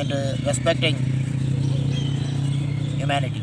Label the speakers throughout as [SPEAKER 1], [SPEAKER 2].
[SPEAKER 1] and respecting humanity।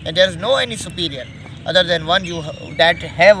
[SPEAKER 1] and there is no any superior other than one you that have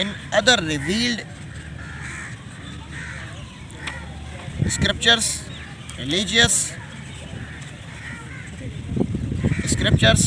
[SPEAKER 1] in other revealed scriptures, religious scriptures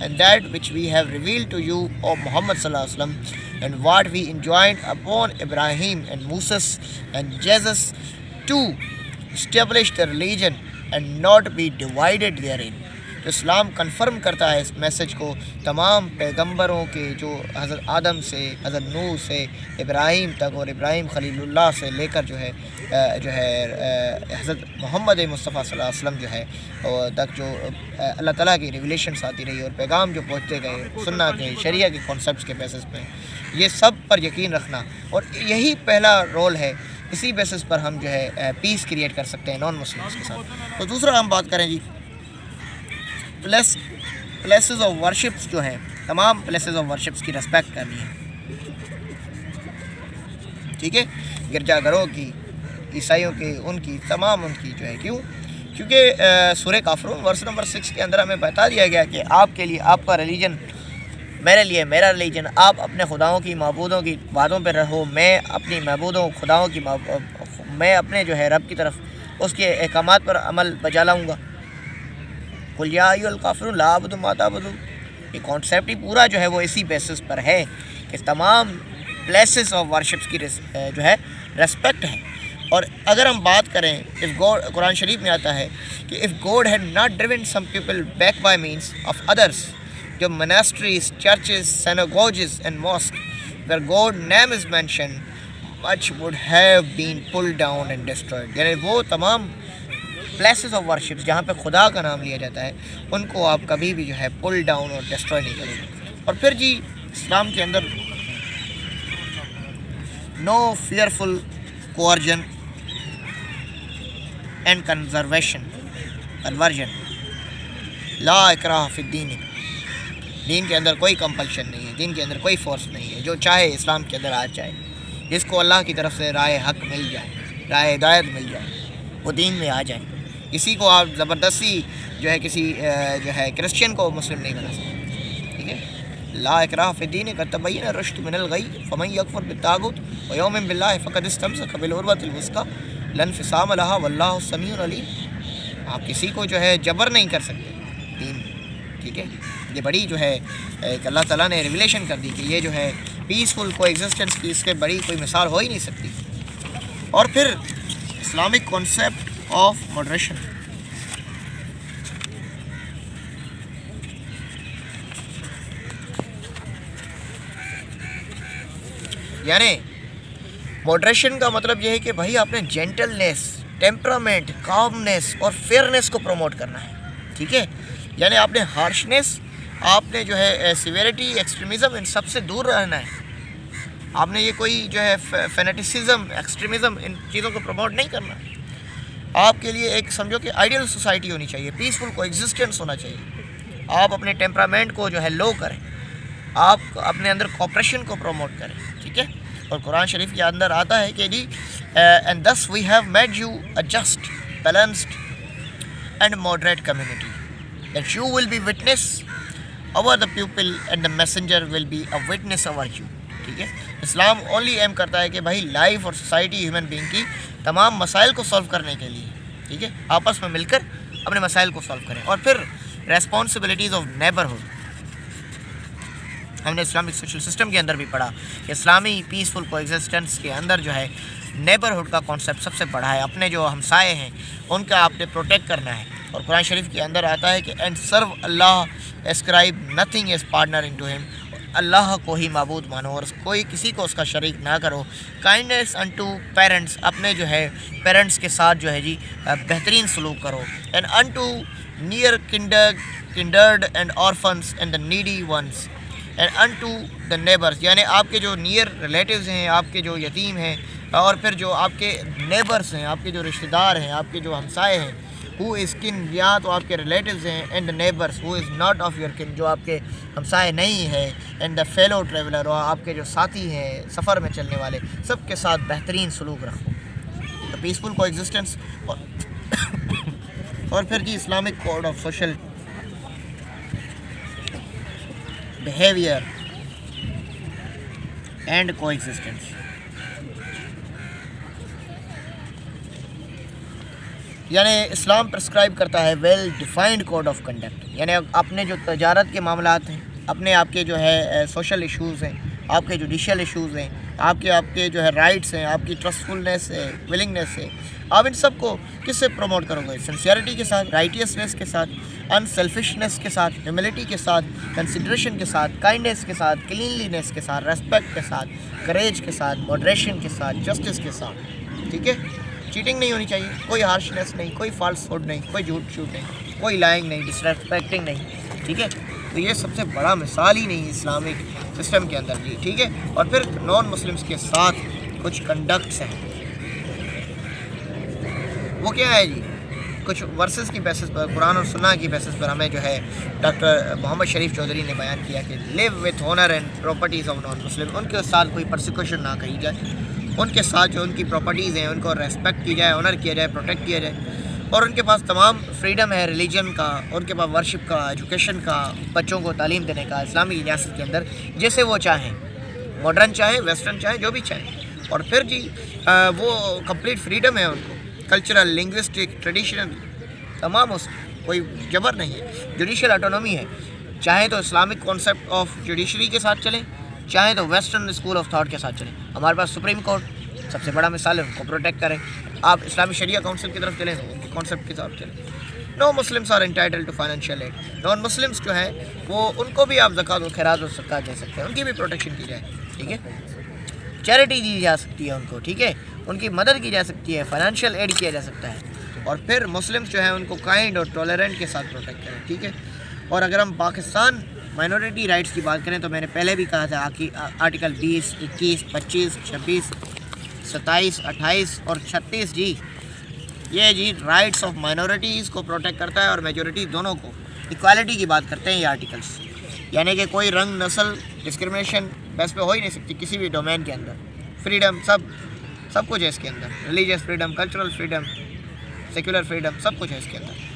[SPEAKER 1] and that which we have revealed to you, O Muhammad sallallahu alaihi wasallam, and what we enjoined upon Ibrahim and Moses and Jesus to establish the religion and not be divided therein। Islam confirm کرتا ہے اس message کو تمام پیغمبروں کے، جو حضرت آدم سے حضرت نوح سے ابراہیم تک، اور ابراہیم خلیل اللہ سے لے کر جو ہے حضرت محمد مصطفیٰ صلی اللہ علیہ وسلم جو ہے تک جو اللہ تعالیٰ کی ریویلیشنس آتی رہی اور پیغام جو پہنچتے گئے سنت کے شریعہ کے کانسیپٹس کے بیسس پہ، یہ سب پر یقین رکھنا، اور یہی پہلا رول ہے۔ اسی بیسس پر ہم جو ہے پیس کریٹ کر سکتے ہیں نان مسلمس کے ساتھ۔ تو دوسرا ہم بات کریں جی پلیسز آف ورشپس جو ہیں، تمام پلیسز آف ورشپس کی رسپیکٹ کرنی ہے، ٹھیک ہے، گرجا گھروں کی، عیسائیوں کی، ان کی تمام ان کی جو ہے، کیونکہ سورہ کافرون ورس نمبر 6 کے اندر ہمیں بتا دیا گیا کہ آپ کے لیے آپ کا ریلیجن، میرے لیے میرا ریلیجن، آپ اپنے خداؤں کی معبودوں کی باتوں پہ رہو، میں اپنی معبودوں خداؤں کی میں اپنے جو ہے رب کی طرف اس کے احکامات پر عمل بجا لاؤں گا۔ قل یا ایھا الکافرون لا اعبد ما تعبدون، یہ کانسیپٹ ہی پورا جو ہے وہ اسی بیسس پر ہے کہ تمام پلیسز آف ورشپس کی جو ہے ریسپیکٹ ہے۔ اور اگر ہم بات کریں قرآن شریف میں آتا ہے کہ if God had not driven some people back by means of others، جو monasteries, churches, synagogues and mosques where God's name is mentioned much would have been pulled down and destroyed، یعنی وہ تمام پلیسز آف ورشپس جہاں پہ خدا کا نام لیا جاتا ہے ان کو آپ کبھی بھی جو ہے پل ڈاؤن اور ڈسٹروائے نہیں کریں گے۔ اور پھر جی اسلام کے اندر نو فیئرفل کوارجن اینڈ کنورژن، لا اکراہ فی الدین، دین کے اندر کوئی کمپلشن نہیں ہے، دین کے اندر کوئی فورس نہیں ہے، جو چاہے اسلام کے اندر آ جائے، جس کو اللہ کی طرف سے رائے حق مل جائے، رائے ہدایت مل جائے، وہ دین میں آ جائے۔ کسی کو آپ زبردستی جو ہے کسی جو ہے کرسچین کو مسلم نہیں بنا سکتے، ٹھیک ہے، لا اکراہ فی الدین قد تبین الرشد من الغی فمن یکفر بالطاغوت ویؤمن باللہ فقد استمسک بالعروۃ الوثقی لا انفصام لها واللہ سمیع علیم۔ آپ کسی کو جو ہے جبر نہیں کر سکتے دین میں، ٹھیک ہے، یہ بڑی جو ہے کہ اللہ تعالیٰ نے ریویلیشن کر دی کہ یہ جو ہے پیسفل کو ایگزسٹنس کی اس کے بڑی کوئی مثال ہو ہی نہیں سکتی۔ اور پھر اسلامک کانسیپٹ آف ماڈریشن، یعنی ماڈریشن کا مطلب یہ ہے کہ بھائی آپ نے جینٹلنیس، ٹیمپرامنٹ، کامنیس اور فیئرنیس کو پروموٹ کرنا ہے، ٹھیک ہے، یعنی آپ نے ہارشنیس، آپ نے جو ہے سیویرٹی، ایکسٹریمزم، ان سب سے دور رہنا ہے۔ آپ نے یہ کوئی جو ہے فینیٹیسزم، ایکسٹریمزم، ان چیزوں کو پروموٹ نہیں کرنا۔ آپ کے لیے ایک سمجھو کہ آئیڈیل سوسائٹی ہونی چاہیے، پیسفل کو ایگزسٹنس ہونا چاہیے۔ آپ اپنے ٹیمپرامنٹ کو جو ہے لو کریں، آپ اپنے اندر کوپریشن کو پروموٹ کریں، ٹھیک ہے۔ اور قرآن شریف کے اندر آتا ہے کہ جی and this we have made you a just, balanced and moderate community that you will be witness over the people and the messenger will be a witness over you, ٹھیک ہے۔ اسلام اونلی ایم کرتا ہے کہ بھائی life اور society human being کی تمام مسائل کو سولو کرنے کے لیے، ٹھیک ہے، آپس میں مل کر اپنے مسائل کو سولو کریں۔ اور پھر ریسپانسبلٹیز آف نیبرہڈ، ہم نے اسلامک سوشل سسٹم کے اندر بھی پڑھا کہ اسلامی پیسفل کو ایگزسٹنس کے اندر جو ہے نیبرہڈ کا کانسیپٹ سب سے بڑا ہے۔ اپنے جو ہمسائے ہیں ان کا آپ نے پروٹیکٹ کرنا ہے۔ اور قرآن شریف کے اندر آتا ہے کہ اینڈ سرو اللہ ascribe nothing as partner unto him, اللہ کو ہی معبود مانو اور کوئی کسی کو اس کا شریک نہ کرو۔ کائنڈنیس ان ٹو پیرنٹس، اپنے جو ہے پیرنٹس کے ساتھ جو ہے جی بہترین سلوک کرو۔ And unto near kindred and orphans and the needy ones and unto the neighbours, یعنی آپ کے جو نیئر ریلیٹیوز ہیں، آپ کے جو یتیم ہیں، اور پھر جو آپ کے نیبرس ہیں، آپ کے جو رشتہ دار ہیں، آپ کے جو ہمسائے ہیں، ہو از کن، یا تو آپ کے ریلیٹیوز ہیں، and the neighbours who is not of your کن، جو آپ کے ہمسائے نہیں ہیں، اینڈ دا فیلو ٹریولر، اور آپ کے جو ساتھی ہیں سفر میں چلنے والے، سب کے ساتھ بہترین سلوک رکھو، دا پیسفل کو ایگزسٹنس۔ اور پھر جی Islamic code of social behaviour and coexistence, یعنی اسلام پرسکرائب کرتا ہے well defined code of conduct, یعنی اپنے جو تجارت کے معاملات ہیں، اپنے آپ کے جو ہے سوشل ایشوز ہیں، آپ کے جوڈیشل ایشوز ہیں، آپ کے جو ہے رائٹس ہیں، آپ کی ٹرسٹفلنس ہے، ولنگنیس ہے، آپ ان سب کو کس سے پروموٹ کرو گے؟ سنسیئرٹی کے ساتھ، رائٹیسنیس کے ساتھ، انسیلفشنس کے ساتھ، ہیوملٹی کے ساتھ، کنسیڈریشن کے ساتھ، کائنڈنیس کے ساتھ، کلینلینس کے ساتھ، ریسپیکٹ کے ساتھ، کریج کے ساتھ، ماڈریشن کے ساتھ، جسٹس کے ساتھ، ٹھیک ہے؟ چیٹنگ نہیں ہونی چاہیے، کوئی ہارشنیس نہیں، کوئی فالس ہوڈ نہیں، کوئی جھوٹ چھوٹ نہیں، کوئی لائنگ نہیں، ڈس ریسپیکٹنگ نہیں، ٹھیک ہے؟ تو یہ سب سے بڑا مثال ہی نہیں اسلامک سسٹم کے اندر جی، ٹھیک ہے؟ اور پھر نان مسلمس کے ساتھ کچھ کنڈکٹس ہیں، وہ کیا ہے جی؟ کچھ ورسز کی بیسس پر، قرآن اور سنہ کی بیسس پر ہمیں جو ہے ڈاکٹر محمد شریف چودھری نے بیان کیا کہ live with honour and properties of non Muslim, ان کے ساتھ کوئی پرسیکوشن نہ کری جائے، ان کے ساتھ جو ان کی پراپرٹیز ہیں ان کو ریسپیکٹ کی جائے، آنر کیا جائے، پروٹیکٹ کیا جائے، اور ان کے پاس تمام فریڈم ہے ریلیجن کا، ان کے پاس ورشپ کا، ایجوکیشن کا، بچوں کو تعلیم دینے کا اسلامی ریاست کے اندر جیسے وہ چاہیں، ماڈرن چاہیں، ویسٹرن چاہیں، جو بھی چاہیں، اور پھر جی وہ کمپلیٹ فریڈم ہے ان کو، کلچرل، لنگوسٹک، ٹریڈیشنل، تمام اس کوئی جبر نہیں ہے، جوڈیشل آٹونومی ہے، چاہیں تو اسلامک کانسیپٹ آف جوڈیشری کے ساتھ چلیں، چاہیں تو ویسٹرن اسکول آف تھاٹ کے ساتھ چلیں، ہمارے پاس سپریم کورٹ سب سے بڑا مثال ہے، ان کو پروٹیکٹ کریں، آپ اسلامی شریعہ کونسل کی طرف چلیں تو ان کے کانسیپٹ کی طرف چلیں، no Muslims are entitle to financial aid, non Muslims جو ہیں وہ ان کو بھی آپ زکوٰۃ و خیرات و صدقات دے سکتے ہیں، ان کی بھی پروٹیکشن کی جائے، ٹھیک ہے؟ چیریٹی دی جا سکتی ہے ان کو، ٹھیک ہے؟ ان کی مدد کی جا سکتی ہے، فائنینشیل ایڈ کیا جا سکتا ہے، اور پھر مسلمس جو ہیں ان کو کائنڈ اور ٹالرنٹ کے ساتھ پروٹیکٹ کریں، ٹھیک ہے؟ اور اگر ہم پاکستان مائنورٹی رائٹس کی بات کریں تو میں نے پہلے بھی کہا تھا کہ آرٹیکل 20، 21، 25، 26، 27، 28 اور 36 جی، یہ جی رائٹس آف مائنورٹیز کو پروٹیکٹ کرتا ہے اور میجورٹی دونوں کو، ایکوالٹی کی بات کرتے ہیں یہ آرٹیکلس، یعنی کہ کوئی رنگ، نسل، ڈسکرمنیشن بیس پہ ہو ہی نہیں سکتی کسی بھی ڈومین کے اندر، فریڈم سب کچھ ہے اس کے اندر، religious freedom, cultural freedom, secular freedom, سب کچھ ہے اس کے اندر۔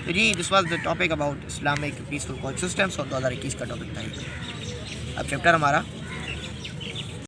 [SPEAKER 1] تو جی this was the topic about Islamic peaceful coexistence, اور 2021 کا ٹاپک تھا۔ اب چیپٹر ہمارا